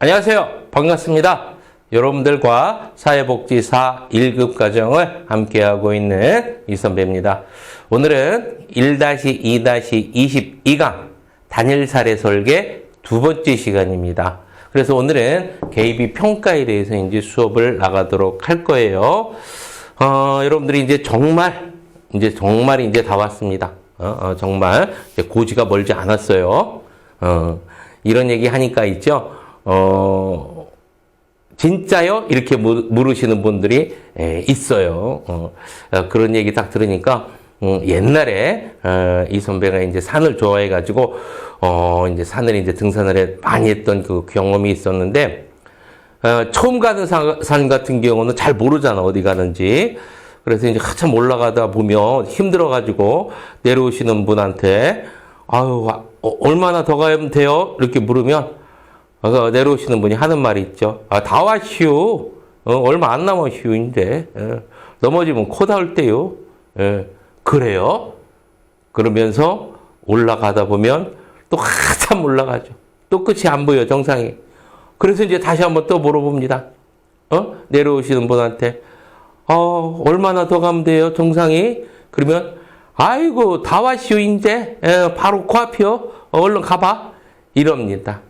안녕하세요. 반갑습니다. 여러분들과 사회복지사 1급 과정을 함께하고 있는 이선배입니다. 오늘은 1-2-22강 단일 사례 설계 두 번째 시간입니다. 그래서 오늘은 개입이 평가에 대해서 이제 수업을 나가도록 할 거예요. 여러분들이 이제 정말 이제 다 왔습니다. 정말 이제 고지가 멀지 않았어요. 이런 얘기 하니까 있죠. 진짜요? 이렇게 물으시는 분들이 있어요. 그런 얘기 딱 들으니까 옛날에 이 선배가 이제 산을 좋아해가지고 이제 산을 이제 등산을 많이 했던 그 경험이 있었는데 처음 가는 산 같은 경우는 잘 모르잖아, 어디 가는지. 그래서 이제 한참 올라가다 보면 힘들어가지고 내려오시는 분한테 아유, 얼마나 더 가면 돼요? 이렇게 물으면 내려오시는 분이 하는 말이 있죠. 다 왔슈. 얼마 안 남았슈, 이제. 넘어지면 코 닿을 때요. 그래요? 그러면서 올라가다 보면 또 한참 올라가죠. 또 끝이 안 보여, 정상이. 그래서 이제 다시 한번 또 물어봅니다. 내려오시는 분한테. 얼마나 더 가면 돼요, 정상이? 그러면, 아이고, 다 왔슈, 이제. 바로 코앞이요. 얼른 가봐. 이럽니다.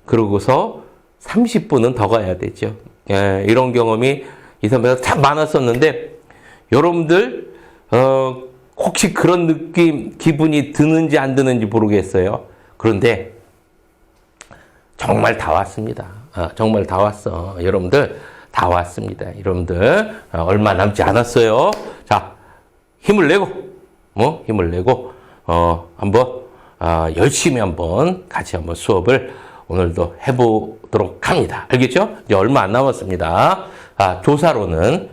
그러고서 30분은 더 가야 되죠. 이런 경험이 이 선배가 참 많았었는데, 여러분들, 혹시 그런 기분이 드는지 안 드는지 모르겠어요. 그런데, 정말 다 왔습니다. 정말 다 왔어. 여러분들, 다 왔습니다. 여러분들, 얼마 남지 않았어요. 자, 힘을 내고, 한번, 열심히 같이 한번 수업을 오늘도 해보도록 합니다. 알겠죠? 이제 얼마 안 남았습니다. 조사로는.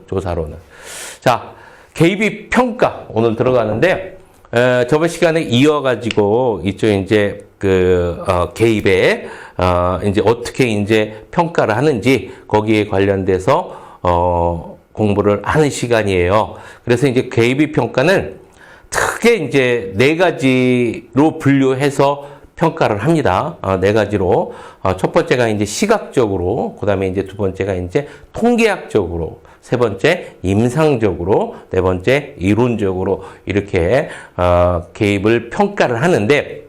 자, 개입이 평가 오늘 들어가는데, 저번 시간에 이어가지고, 이쪽 이제, 개입에, 이제 어떻게 이제 평가를 하는지, 거기에 관련돼서, 공부를 하는 시간이에요. 그래서 이제 개입이 평가는 크게 이제 4가지로 분류해서 평가를 합니다. 4가지로. 첫 번째가 이제 시각적으로, 그 다음에 이제 두 번째가 이제 통계학적으로, 세 번째 임상적으로, 네 번째 이론적으로 이렇게, 개입을 평가를 하는데,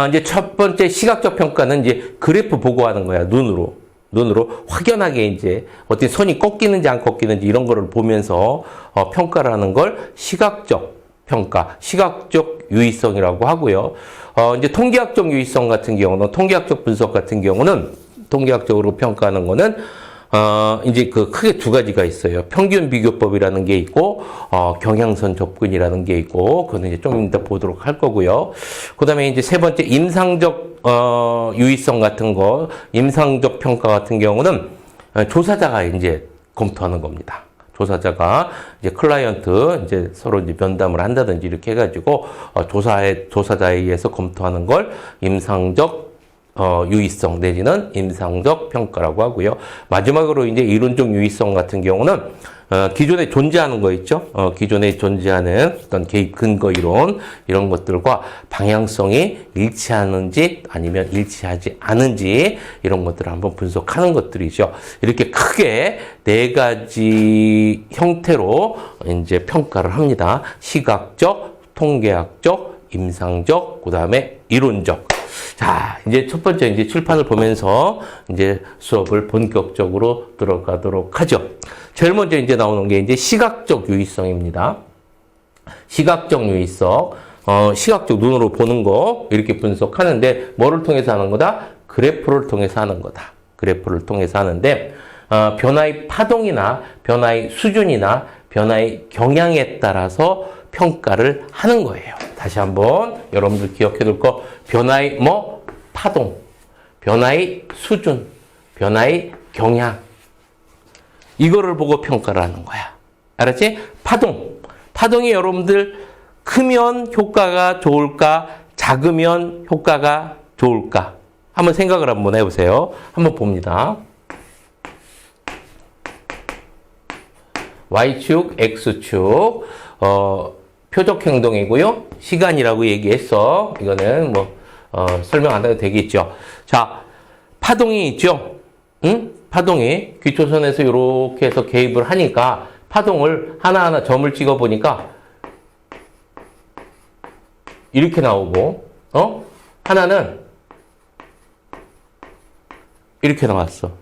이제 첫 번째 시각적 평가는 이제 그래프 보고 하는 거야, 눈으로 확연하게 이제 어떻게 선이 꺾이는지 안 꺾이는지 이런 거를 보면서 평가를 하는 걸 시각적 평가, 시각적 유의성이라고 하고요. 이제 통계학적 유의성 같은 경우는, 통계학적 분석 같은 경우는, 통계학적으로 평가하는 거는, 이제 크게 2가지가 있어요. 평균 비교법이라는 게 있고, 경향선 접근이라는 게 있고, 그거는 이제 좀 이따 보도록 할 거고요. 그 다음에 이제 세 번째, 임상적, 유의성 같은 거, 임상적 평가 같은 경우는, 조사자가 이제 검토하는 겁니다. 조사자가 이제 클라이언트 이제 서로 이제 면담을 한다든지 이렇게 해가지고 조사자에 의해서 검토하는 걸 임상적 유의성 내지는 임상적 평가라고 하고요. 마지막으로 이제 이론적 유의성 같은 경우는 기존에 존재하는 거 있죠. 기존에 존재하는 어떤 개입 근거 이론 이런 것들과 방향성이 일치하는지 아니면 일치하지 않은지 이런 것들을 한번 분석하는 것들이죠. 이렇게 크게 4가지 형태로 이제 평가를 합니다. 시각적, 통계학적, 임상적, 그다음에 이론적. 자, 이제 첫 번째 이제 칠판을 보면서 이제 수업을 본격적으로 들어가도록 하죠. 제일 먼저 이제 나오는 게 이제 시각적 유의성입니다. 시각적 유의성, 시각적 눈으로 보는 거 이렇게 분석하는데 뭐를 통해서 하는 거다? 그래프를 통해서 하는 거다. 그래프를 통해서 하는데 변화의 파동이나 변화의 수준이나 변화의 경향에 따라서 평가를 하는 거예요. 다시 한번 여러분들 기억해 둘 거, 변화의 파동, 변화의 수준, 변화의 경향, 이거를 보고 평가를 하는 거야. 알았지? 파동이 여러분들 크면 효과가 좋을까, 작으면 효과가 좋을까? 한번 생각을 한번 해보세요. 한번 봅니다. Y축, X축, 표적 행동이고요. 시간이라고 얘기했어. 이거는 설명 안 해도 되겠죠. 자, 파동이 있죠? 응? 파동이 기초선에서 이렇게 해서 개입을 하니까 파동을 하나하나 점을 찍어 보니까 이렇게 나오고, 하나는 이렇게 나왔어.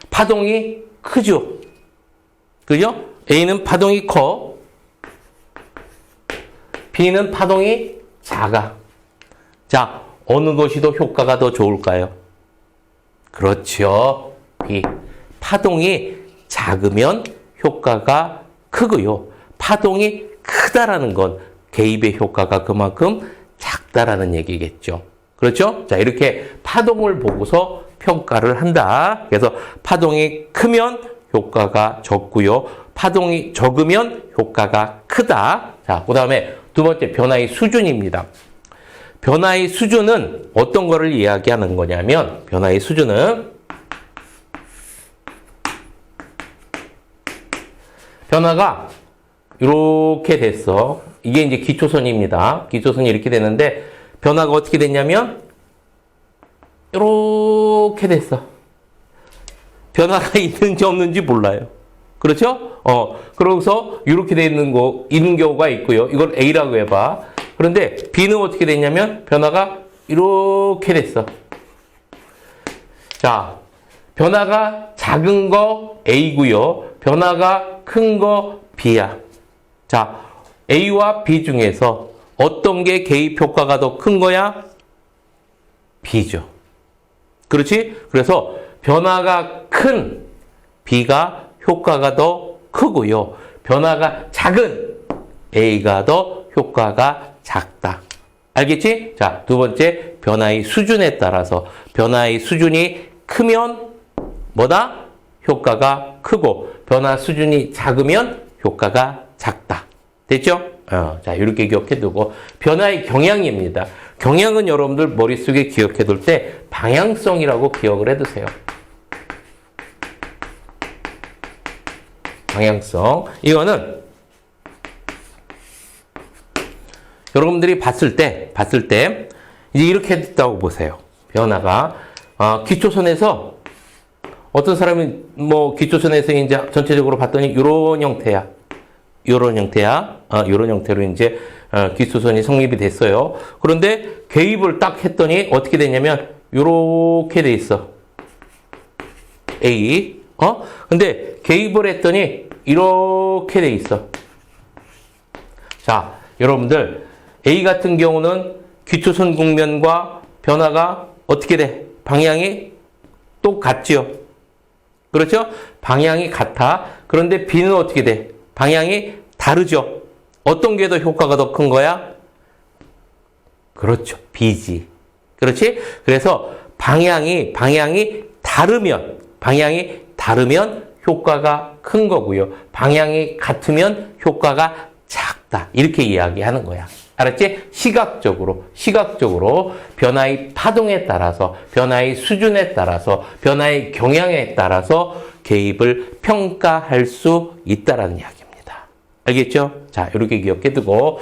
파동이 크죠? 그죠? A는 파동이 커. B는 파동이 작아. 자, 어느 것이 더 효과가 더 좋을까요? 그렇죠. B. 파동이 작으면 효과가 크고요. 파동이 크다라는 건 개입의 효과가 그만큼 작다라는 얘기겠죠. 그렇죠? 자, 이렇게 파동을 보고서 평가를 한다. 그래서 파동이 크면 효과가 적고요. 파동이 적으면 효과가 크다. 자, 그 다음에 두 번째 변화의 수준입니다. 변화의 수준은 어떤 거를 이야기하는 거냐면, 변화의 수준은 변화가 이렇게 됐어. 이게 이제 기초선입니다. 기초선이 이렇게 되는데 변화가 어떻게 됐냐면 이렇게 됐어. 변화가 있는지 없는지 몰라요. 그렇죠? 그러고서 이렇게 돼 있는 경우가 있고요. 이걸 A라고 해봐. 그런데 B는 어떻게 됐냐면 변화가 이렇게 됐어. 자, 변화가 작은 거 A고요. 변화가 큰 거 B야. 자, A와 B 중에서 어떤 게 개입 효과가 더 큰 거야? B죠. 그렇지? 그래서 변화가 큰 B가 효과가 더 크고요. 변화가 작은 A가 더 효과가 작다. 알겠지? 자, 두 번째, 변화의 수준에 따라서 변화의 수준이 크면 뭐다? 효과가 크고 변화 수준이 작으면 효과가 작다. 됐죠? 자, 이렇게 기억해두고 변화의 경향입니다. 경향은 여러분들 머릿속에 기억해둘 때 방향성이라고 기억을 해두세요. 방향성. 이거는 여러분들이 봤을 때 이제 이렇게 됐다고 보세요. 변화가 기초선에서 어떤 사람이 뭐 기초선에서 이제 전체적으로 봤더니 이런 형태야. 이런 형태로 이제 기초선이 성립이 됐어요. 그런데 개입을 딱 했더니 어떻게 됐냐면 이렇게 돼 있어. A. 근데 개입을 했더니 이렇게 돼 있어. 자, 여러분들 A 같은 경우는 기초선 국면과 변화가 어떻게 돼? 방향이 똑같죠. 그렇죠? 방향이 같아. 그런데 B는 어떻게 돼? 방향이 다르죠. 어떤 게 더 효과가 더 큰 거야? 그렇죠. B지. 그렇지? 그래서 방향이 다르면 효과가 큰 거고요. 방향이 같으면 효과가 작다. 이렇게 이야기하는 거야. 알았지? 시각적으로 변화의 파동에 따라서, 변화의 수준에 따라서, 변화의 경향에 따라서 개입을 평가할 수 있다라는 이야기입니다. 알겠죠? 자, 이렇게 기억해두고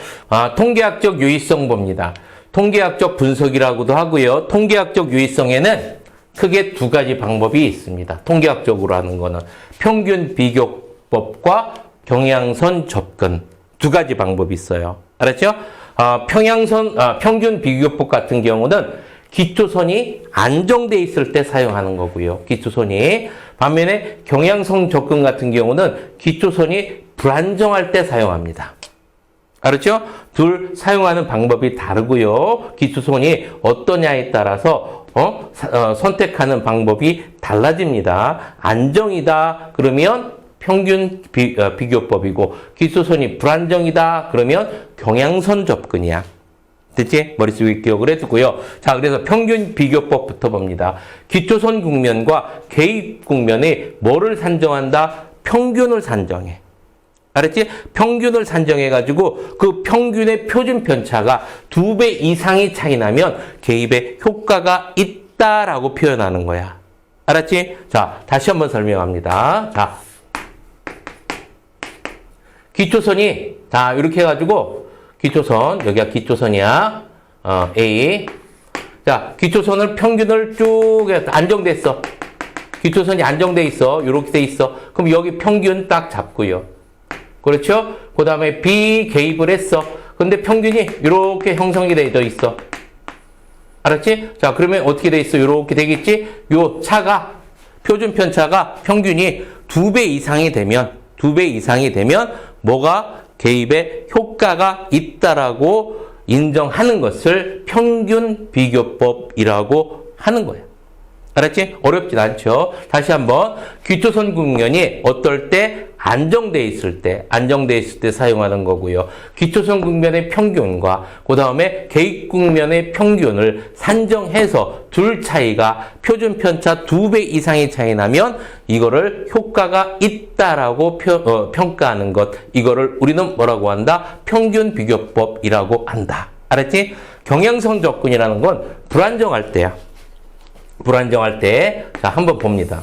통계학적 유의성 봅니다. 통계학적 분석이라고도 하고요. 통계학적 유의성에는 크게 두 가지 방법이 있습니다. 통계학적으로 하는 거는 평균 비교법과 경향선 접근 두 가지 방법이 있어요. 알았죠? 평균 비교법 같은 경우는 기초선이 안정돼 있을 때 사용하는 거고요. 기초선이. 반면에 경향선 접근 같은 경우는 기초선이 불안정할 때 사용합니다. 알았죠? 둘 사용하는 방법이 다르고요. 기초선이 어떠냐에 따라서 선택하는 방법이 달라집니다. 안정이다 그러면 평균 비교법이고 기초선이 불안정이다 그러면 경향선 접근이야. 됐지? 머릿속에 기억을 해두고요. 자, 그래서 평균 비교법부터 봅니다. 기초선 국면과 개입 국면에 뭐를 산정한다? 평균을 산정해. 알았지? 평균을 산정해가지고 그 평균의 표준 편차가 2배 이상이 차이 나면 개입에 효과가 있다라고 표현하는 거야. 알았지? 자, 다시 한번 설명합니다. 자, 기초선이, 자, 이렇게 해가지고 기초선, 여기가 기초선이야. A. 자, 기초선을 평균을 쭉 안정됐어. 기초선이 안정돼 있어. 이렇게 돼 있어. 그럼 여기 평균 딱 잡고요. 그렇죠? 그 다음에 B 개입을 했어. 근데 평균이 이렇게 형성이 돼 있어. 알았지? 자, 그러면 어떻게 돼 있어? 이렇게 되겠지? 요 차가, 표준 편차가 평균이 2배 이상이 되면 뭐가 개입에 효과가 있다라고 인정하는 것을 평균 비교법이라고 하는 거예요. 알았지? 어렵진 않죠? 다시 한번 기초선 국면이 어떨 때 안정돼 있을 때 사용하는 거고요. 기초선 국면의 평균과 그 다음에 개입 국면의 평균을 산정해서 둘 차이가 표준 편차 2배 이상의 차이 나면 이거를 효과가 있다라고 평가하는 것. 이거를 우리는 뭐라고 한다? 평균 비교법이라고 한다. 알았지? 경향성 접근이라는 건 불안정할 때야. 불안정할 때, 자, 한번 봅니다.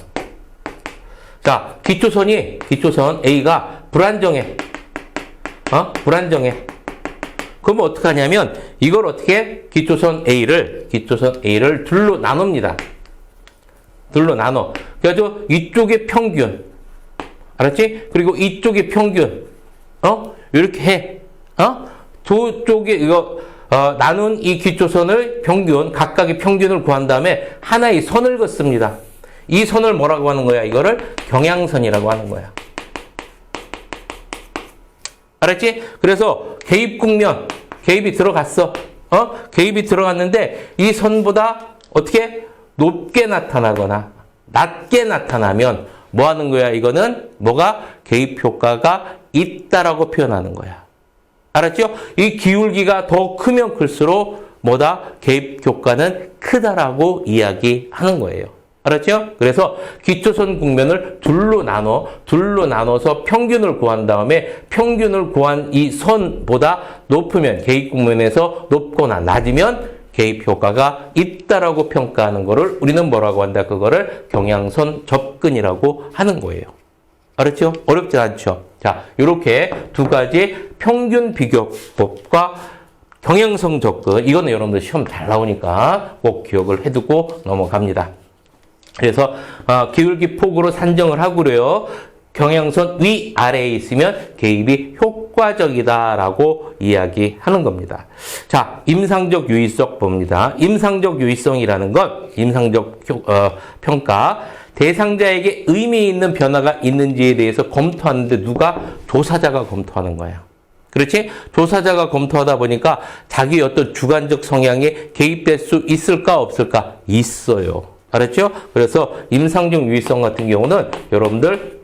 자, 기초선 A가 불안정해. 불안정해. 그러면 어떻게 하냐면, 이걸 어떻게, 기초선 A를 둘로 나눕니다. 둘로 나눠. 그래서 이쪽의 평균. 알았지? 그리고 이쪽의 평균. 이렇게 해. 두 쪽에, 나눈 이 기초선을 각각의 평균을 구한 다음에 하나의 선을 긋습니다. 이 선을 뭐라고 하는 거야? 이거를 경향선이라고 하는 거야. 알았지? 그래서 개입 국면, 개입이 들어갔어. 개입이 들어갔는데 이 선보다 어떻게 높게 나타나거나 낮게 나타나면 뭐 하는 거야? 이거는 뭐가 개입 효과가 있다라고 표현하는 거야. 알았죠? 이 기울기가 더 크면 클수록 뭐다? 개입 효과는 크다라고 이야기하는 거예요. 알았죠? 그래서 기초선 국면을 둘로 나눠서 평균을 구한 다음에 평균을 구한 이 선보다 높으면 개입 국면에서 높거나 낮으면 개입 효과가 있다라고 평가하는 거를 우리는 뭐라고 한다? 그거를 경향선 접근이라고 하는 거예요. 알았죠? 어렵지 않죠? 자, 이렇게 두 가지 평균 비교법과 경향성 접근, 이거는 여러분들 시험 잘 나오니까 꼭 기억을 해두고 넘어갑니다. 그래서 기울기 폭으로 산정을 하고요. 경향선 위아래에 있으면 개입이 효과적이다라고 이야기하는 겁니다. 자, 임상적 유의성 봅니다. 임상적 유의성이라는 건 임상적 평가, 대상자에게 의미 있는 변화가 있는지에 대해서 검토하는데 누가? 조사자가 검토하는 거야. 그렇지? 조사자가 검토하다 보니까 자기 어떤 주관적 성향에 개입될 수 있을까 없을까? 있어요. 알았죠? 그래서 임상적 유의성 같은 경우는 여러분들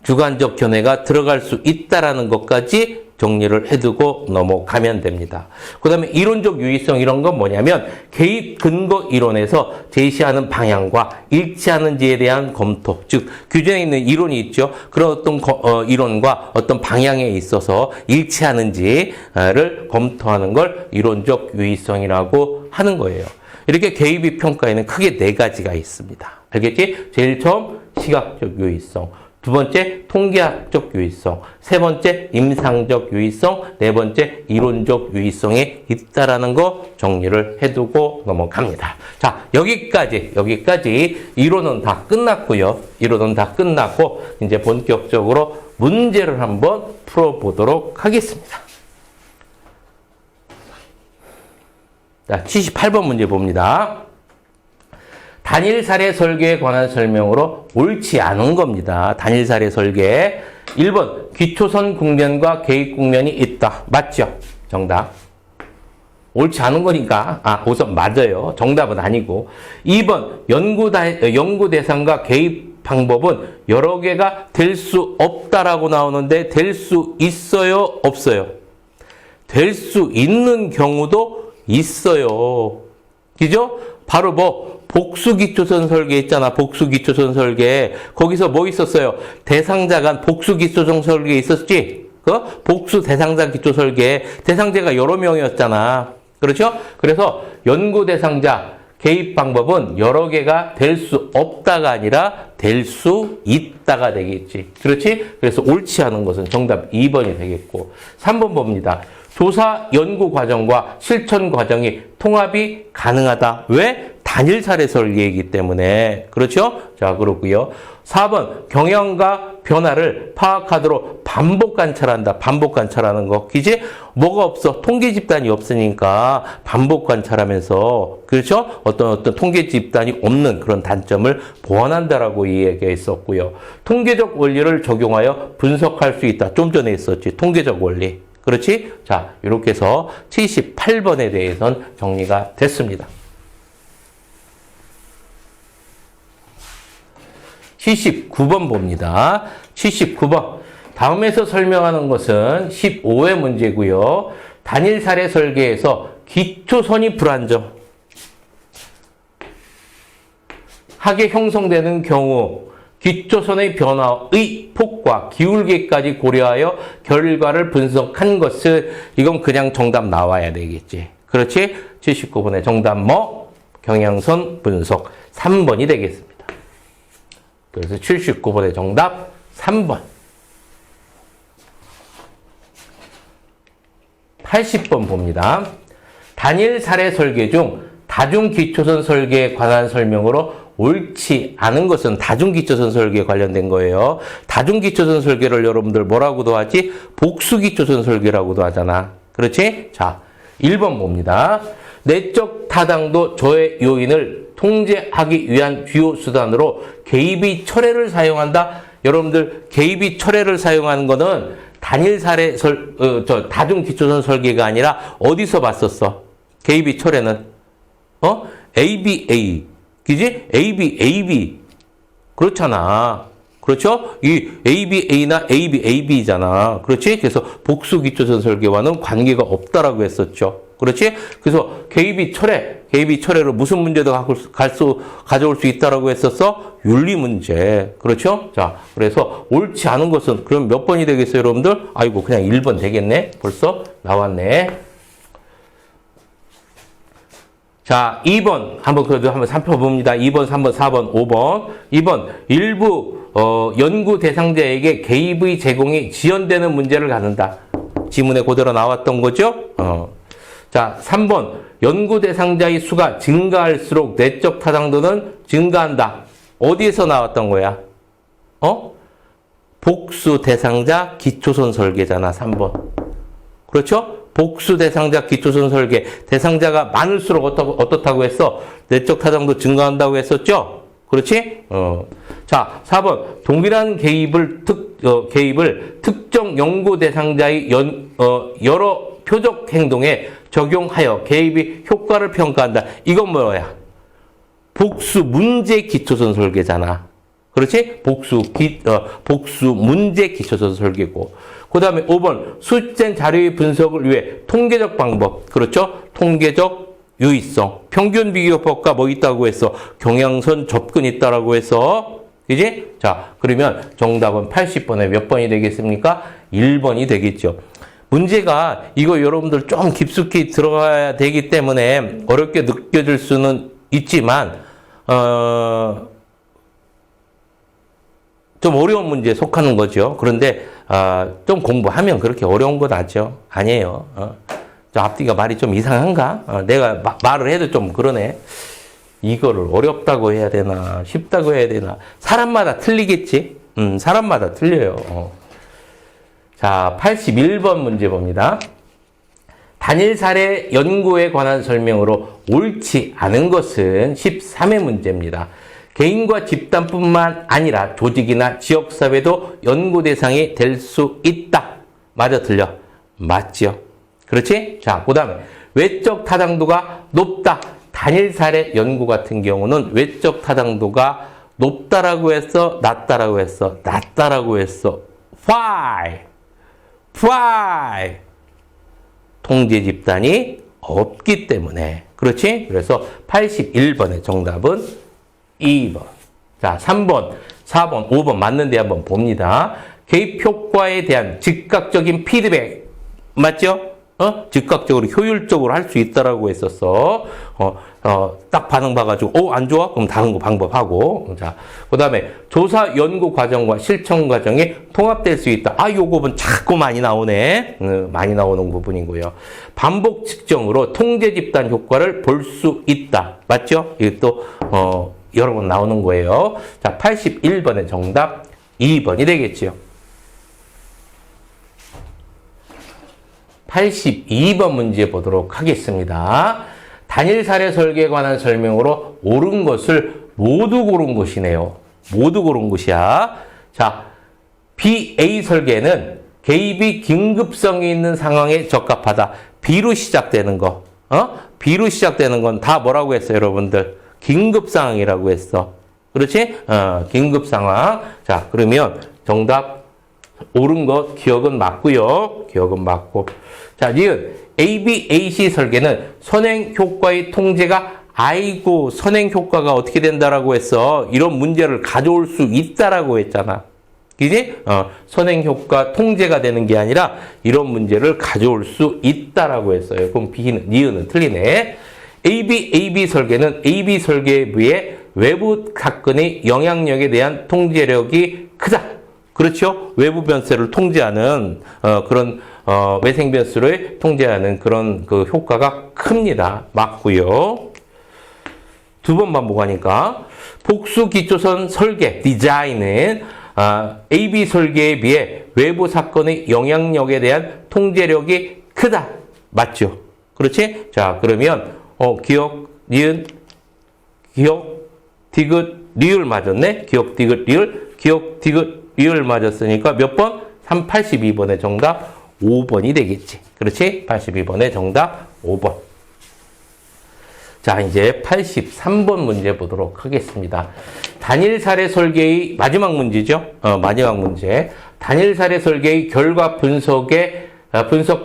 주관적 견해가 들어갈 수 있다라는 것까지 정리를 해두고 넘어가면 됩니다. 그 다음에 이론적 유의성 이런 건 뭐냐면 개입 근거 이론에서 제시하는 방향과 일치하는지에 대한 검토, 즉 규정에 있는 이론이 있죠. 그런 어떤 이론과 어떤 방향에 있어서 일치하는지를 검토하는 걸 이론적 유의성이라고 하는 거예요. 이렇게 개입이 평가에는 크게 4가지가 있습니다. 알겠지? 제일 처음 시각적 유의성, 두 번째 통계학적 유의성, 세 번째 임상적 유의성, 네 번째 이론적 유의성이 있다라는 거 정리를 해두고 넘어갑니다. 자, 여기까지 이론은 다 끝났고요. 이론은 다 끝났고 이제 본격적으로 문제를 한번 풀어보도록 하겠습니다. 자, 78번 문제 봅니다. 단일 사례 설계에 관한 설명으로 옳지 않은 겁니다. 단일 사례 설계. 1번 기초선 국면과 개입 국면이 있다. 맞죠? 정답. 옳지 않은 거니까 우선 맞아요. 정답은 아니고. 2번 연구 대상과 개입 방법은 여러 개가 될 수 없다라고 나오는데 될 수 있어요? 없어요? 될 수 있는 경우도 있어요. 그죠? 바로 복수기초선 설계 있잖아. 복수기초선 설계. 거기서 뭐 있었어요? 대상자가 복수기초선 설계 있었지? 복수 대상자 기초 설계. 대상자가 여러 명이었잖아. 그렇죠? 그래서 연구 대상자 개입 방법은 여러 개가 될 수 없다가 아니라 될 수 있다가 되겠지. 그렇지? 그래서 옳지 않은 것은 정답 2번이 되겠고. 3번 봅니다. 조사 연구 과정과 실천 과정이 통합이 가능하다. 왜? 단일 사례 설계이기 때문에. 그렇죠? 자, 그렇고요. 4번 경향과 변화를 파악하도록 반복 관찰한다. 반복 관찰하는 거. 그지? 뭐가 없어? 통계 집단이 없으니까 반복 관찰하면서, 그렇죠? 어떤 통계 집단이 없는 그런 단점을 보완한다라고 이야기했었고요. 통계적 원리를 적용하여 분석할 수 있다. 좀 전에 있었지. 통계적 원리. 그렇지? 자, 이렇게 해서 78번에 대해서는 정리가 됐습니다. 79번 봅니다. 79번. 다음에서 설명하는 것은 15회 문제고요. 단일 사례 설계에서 기초선이 불안정. 하게 형성되는 경우 기초선의 변화의 폭과 기울기까지 고려하여 결과를 분석한 것을, 이건 그냥 정답 나와야 되겠지. 그렇지? 79번의 정답 뭐? 경향선 분석 3번이 되겠습니다. 그래서 79번의 정답 3번. 80번 봅니다. 단일 사례 설계 중 다중기초선 설계에 관한 설명으로 옳지 않은 것은 다중기초선 설계에 관련된 거예요. 다중기초선 설계를 여러분들 뭐라고도 하지? 복수기초선 설계라고도 하잖아. 그렇지? 자, 1번 봅니다. 내적 타당도 저해 요인을 통제하기 위한 주요 수단으로 개입의 철회를 사용한다. 여러분들 개입의 철회를 사용하는 거는 단일 사례 다중 기초선 설계가 아니라 어디서 봤었어? 개입의 철회는 ABA, 그지? AB 그렇잖아. 그렇죠? 이 ABA나 ABAB잖아. 그렇지? 그래서 복수 기초선 설계와는 관계가 없다라고 했었죠. 그렇지? 그래서 개입이 철회로 무슨 문제도 가져올 수 있다라고 했었어? 윤리 문제. 그렇죠? 자, 그래서 옳지 않은 것은 그럼 몇 번이 되겠어요, 여러분들? 아이고, 그냥 1번 되겠네. 벌써 나왔네. 자, 2번 한번 살펴봅니다. 2번, 3번, 4번, 5번. 2번 일부 연구 대상자에게 개입의 제공이 지연되는 문제를 갖는다. 지문에 그대로 나왔던 거죠? 자, 3번 연구 대상자의 수가 증가할수록 내적 타당도는 증가한다. 어디에서 나왔던 거야? 복수 대상자 기초선 설계잖아. 3번. 그렇죠? 복수 대상자 기초선 설계. 대상자가 많을수록 어떻다고 했어? 내적 타당도 증가한다고 했었죠? 그렇지? 자, 4번 동일한 개입을 특정 연구 대상자의 여러 표적 행동에 적용하여 개입이 효과를 평가한다. 이건 뭐야? 복수 문제 기초선 설계잖아. 그렇지? 복수 문제 기초선 설계고. 그 다음에 5번 수집된 자료의 분석을 위해 통계적 방법. 그렇죠? 통계적 유의성. 평균 비교법과 뭐 있다고 했어? 경향선 접근 있다라고 해서. 그지? 자, 그러면 정답은 80번에 몇 번이 되겠습니까? 1번이 되겠죠. 문제가 이거 여러분들 좀 깊숙이 들어가야 되기 때문에 어렵게 느껴질 수는 있지만 좀 어려운 문제에 속하는 거죠. 그런데 좀 공부하면 그렇게 어려운 건 아니에요. 저 앞뒤가 말이 좀 이상한가? 내가 말을 해도 좀 그러네. 이거를 어렵다고 해야 되나 쉽다고 해야 되나 사람마다 틀리겠지. 사람마다 틀려요. 자, 81번 문제 봅니다. 단일 사례 연구에 관한 설명으로 옳지 않은 것은 13회 문제입니다. 개인과 집단뿐만 아니라 조직이나 지역사회도 연구 대상이 될 수 있다. 맞아, 틀려? 맞죠. 그렇지? 자, 그 다음에 외적 타당도가 높다. 단일 사례 연구 같은 경우는 외적 타당도가 높다라고 했어? 낮다라고 했어? 낮다라고 했어. Why? 통제 집단이 없기 때문에. 그렇지? 그래서 81번의 정답은 2번. 자, 3번, 4번, 5번 맞는데 한번 봅니다. 개입 효과에 대한 즉각적인 피드백. 맞죠? 즉각적으로 효율적으로 할 수 있다라고 했었어. 딱 반응 봐가지고, 안 좋아? 그럼 다른 거 방법하고. 자, 그 다음에 조사 연구 과정과 실천 과정이 통합될 수 있다. 요 부분 자꾸 많이 나오네. 많이 나오는 부분이고요. 반복 측정으로 통제 집단 효과를 볼 수 있다. 맞죠? 이게 또, 여러 번 나오는 거예요. 자, 81번의 정답 2번이 되겠지요. 82번 문제 보도록 하겠습니다. 단일 사례 설계에 관한 설명으로 옳은 것을 모두 고른 것이네요. 모두 고른 것이야. 자, BA 설계는 개입이 긴급성이 있는 상황에 적합하다. B로 시작되는 거. B로 시작되는 건 다 뭐라고 했어요, 여러분들? 긴급 상황이라고 했어. 그렇지? 긴급 상황. 자, 그러면 정답 옳은 것 기억은 맞고요. 기억은 맞고. 자, 니은 AB-AC 설계는 선행 효과의 통제가 선행 효과가 어떻게 된다라고 했어. 이런 문제를 가져올 수 있다라고 했잖아. 그지? 선행 효과 통제가 되는 게 아니라 이런 문제를 가져올 수 있다라고 했어요. 그럼 니은은 틀리네. AB 설계는 AB 설계에 비해 외부 사건의 영향력에 대한 통제력이 크다. 그렇죠? 외부 변수를 통제하는 그런 외생 변수를 통제하는 그런 그 효과가 큽니다. 맞고요. 두 번 반복하니까 복수 기초선 설계 디자인은 AB 설계에 비해 외부 사건의 영향력에 대한 통제력이 크다. 맞죠? 그렇지? 자, 그러면 기억, 니은, 기억, 디귿, 리을 맞았네? 기억, 디귿, 리을, 기억, 디귿, 리을 맞았으니까 몇 번? 82번의 정답 5번이 되겠지. 그렇지? 82번의 정답 5번. 자, 이제 83번 문제 보도록 하겠습니다. 단일 사례 설계의 마지막 문제죠. 마지막 문제. 단일 사례 설계의 결과 분석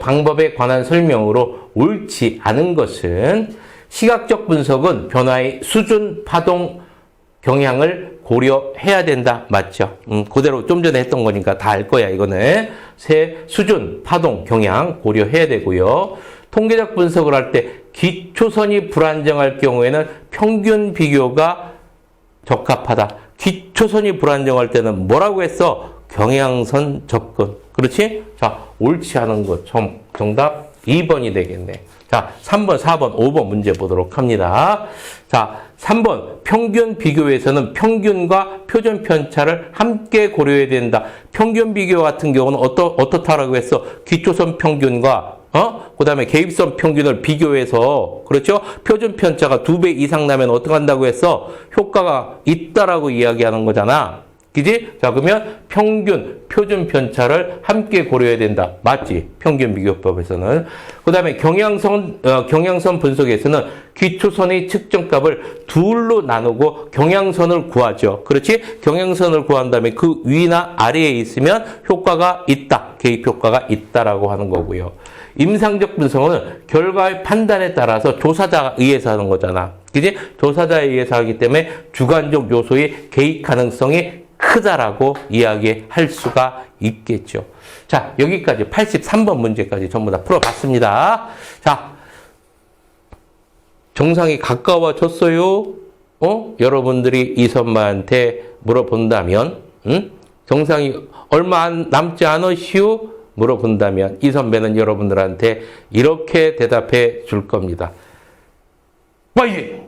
방법에 관한 설명으로 옳지 않은 것은 시각적 분석은 변화의 수준, 파동, 경향을 고려해야 된다. 맞죠? 그대로 좀 전에 했던 거니까 다 알 거야, 이거는. 수준, 파동, 경향 고려해야 되고요. 통계적 분석을 할 때 기초선이 불안정할 경우에는 평균 비교가 적합하다. 기초선이 불안정할 때는 뭐라고 했어? 경향선 접근. 그렇지? 자, 옳지 않은 것. 정답 2번이 되겠네. 자, 3번, 4번, 5번 문제 보도록 합니다. 자, 3번. 평균 비교에서는 평균과 표준 편차를 함께 고려해야 된다. 평균 비교 같은 경우는 어떻다라고 했어? 기초선 평균과 그 다음에 개입선 평균을 비교해서, 그렇죠? 표준 편차가 2배 이상 나면 어떻게 한다고 했어? 효과가 있다라고 이야기하는 거잖아. 그지? 자, 그러면 표준 편차를 함께 고려해야 된다. 맞지? 평균 비교법에서는. 그 다음에 경향선 분석에서는 기초선의 측정값을 둘로 나누고 경향선을 구하죠. 그렇지? 경향선을 구한 다음에 그 위나 아래에 있으면 효과가 있다. 개입 효과가 있다라고 하는 거고요. 임상적 분석은 결과의 판단에 따라서 조사자에 의해서 하는 거잖아. 그지? 조사자에 의해서 하기 때문에 주관적 요소의 개입 가능성이 크다라고 이야기할 수가 있겠죠. 자, 여기까지 83번 문제까지 전부 다 풀어봤습니다. 자, 정상이 가까워졌어요. 여러분들이 이 선배한테 물어본다면, 정상이 얼마 남지 않으시오? 물어본다면 이 선배는 여러분들한테 이렇게 대답해 줄 겁니다. 빨리!